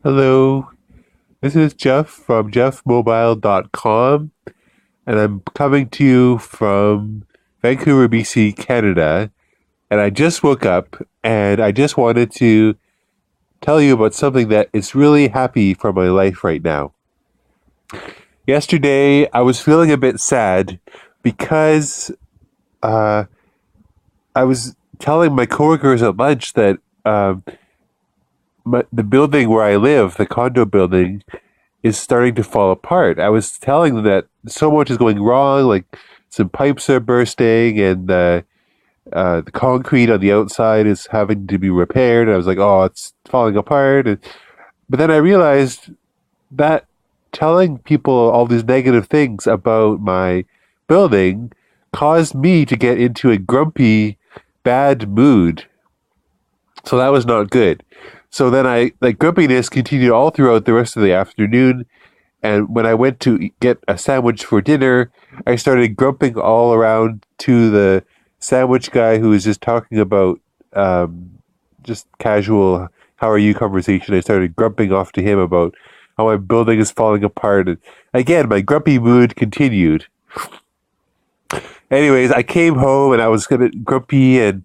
Hello, this is Geoff from jeffmobile.com, and I'm coming to you from Vancouver, BC, Canada. And I just woke up and I just wanted to tell you about something that is really happy for my life right now. Yesterday, I was feeling a bit sad because uh, I was telling my coworkers at lunch that the building where I live, the condo building, is starting to fall apart. I was telling them that so much is going wrong, like some pipes are bursting and the concrete on the outside is having to be repaired. I was like, oh, it's falling apart. But then I realized that telling people all these negative things about my building caused me to get into a grumpy, bad mood. So that was not good. So then like grumpiness continued all throughout the rest of the afternoon. And when I went to get a sandwich for dinner, I started grumping all around to the sandwich guy who was just talking about just casual "How are you?" conversation. I started grumping off to him about how my building is falling apart. And again, my grumpy mood continued. Anyways, I came home and I was a bit grumpy, and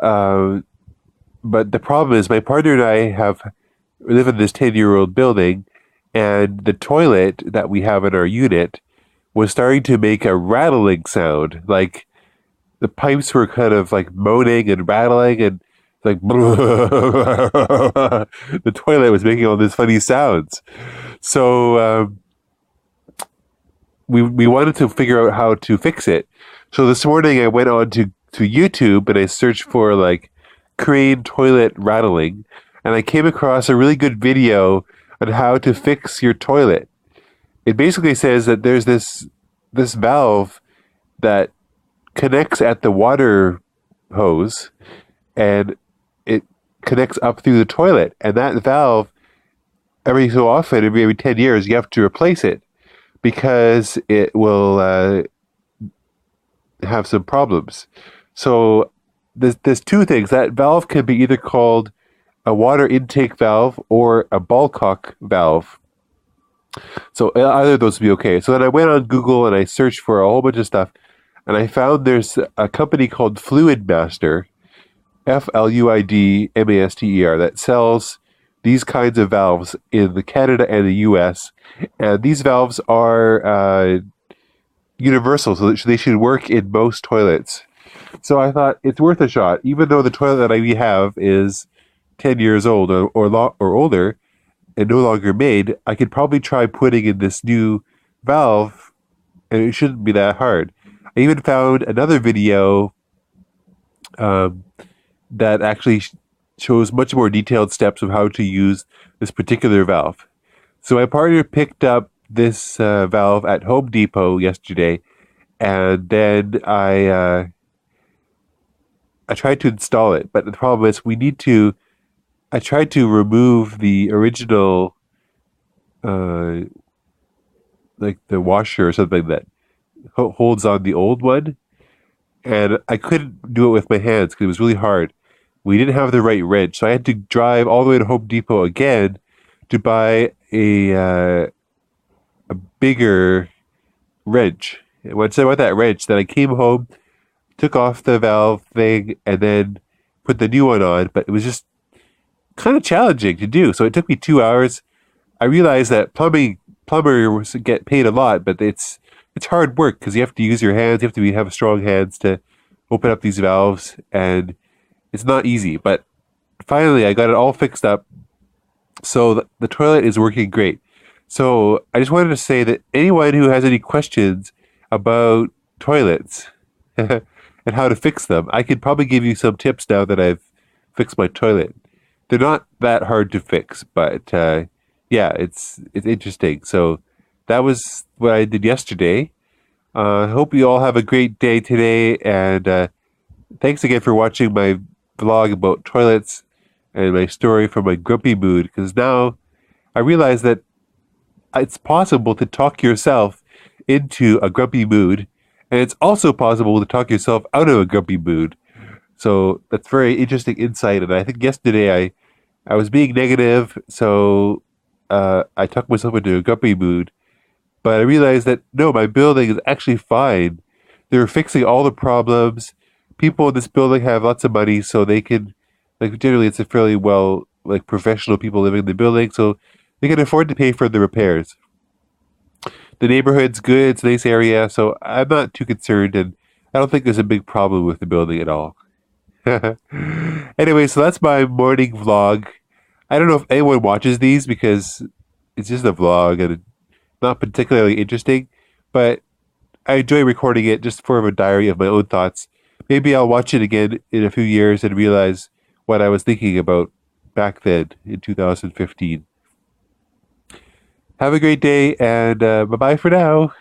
uh, but the problem is my partner and I have we live in this 10-year-old building, and the toilet that we have in our unit was starting to make a rattling sound. Like the pipes were kind of like moaning and rattling, and like the toilet was making all these funny sounds. So we wanted to figure out how to fix it. So this morning I went on to YouTube and I searched for like crane toilet rattling, and I came across a really good video on how to fix your toilet. It basically says that there's this valve that connects at the water hose, and it connects up through the toilet, and that valve every so often, every 10 years, you have to replace it because it will have some problems. So there's two things. That valve can be either called a water intake valve or a ballcock valve. So either of those would be okay. So then I went on Google and I searched for a whole bunch of stuff, and I found there's a company called Fluid Master, Fluidmaster, that sells these kinds of valves in the Canada and the U.S. And these valves are universal, so they should work in most toilets. So I thought it's worth a shot, even though the toilet that we have is 10 years old or older and no longer made. I could probably try putting in this new valve, and it shouldn't be that hard. I even found another video um, that actually shows much more detailed steps of how to use this particular valve. So my partner picked up this valve at Home Depot yesterday, and then I tried to install it. But the problem is we need to. I tried to remove the original, uh, like the washer or something that holds on the old one, and I couldn't do it with my hands because it was really hard. We didn't have the right wrench, so I had to drive all the way to Home Depot again to buy a bigger wrench. And once I bought that wrench, then I came home, took off the valve thing, and then put the new one on. But it was just kind of challenging to do, so it took me 2 hours. I realized that plumbers get paid a lot, but it's hard work because you have to use your hands. You have to have strong hands to open up these valves, and it's not easy. But finally, I got it all fixed up, so the toilet is working great. So I just wanted to say that anyone who has any questions about toilets and how to fix them, I could probably give you some tips now that I've fixed my toilet. They're not that hard to fix, but yeah, it's interesting. So that was what I did yesterday. I hope you all have a great day today, and thanks again for watching my vlog about toilets and my story from my grumpy mood. Because now I realize that it's possible to talk yourself into a grumpy mood, and it's also possible to talk yourself out of a grumpy mood. So that's very interesting insight. And I think yesterday I was being negative, so I tucked myself into a grumpy mood. But I realized that no, my building is actually fine. They're fixing all the problems. People in this building have lots of money, so they can, like, generally it's a fairly well, like, professional people living in the building, so they can afford to pay for the repairs. The neighborhood's good, it's a nice area, so I'm not too concerned, and I don't think there's a big problem with the building at all. Anyway, so that's my morning vlog. I don't know if anyone watches these because it's just a vlog and not particularly interesting, but I enjoy recording it just for a diary of my own thoughts. Maybe I'll watch it again in a few years and realize what I was thinking about back then in 2015. Have a great day and bye bye for now.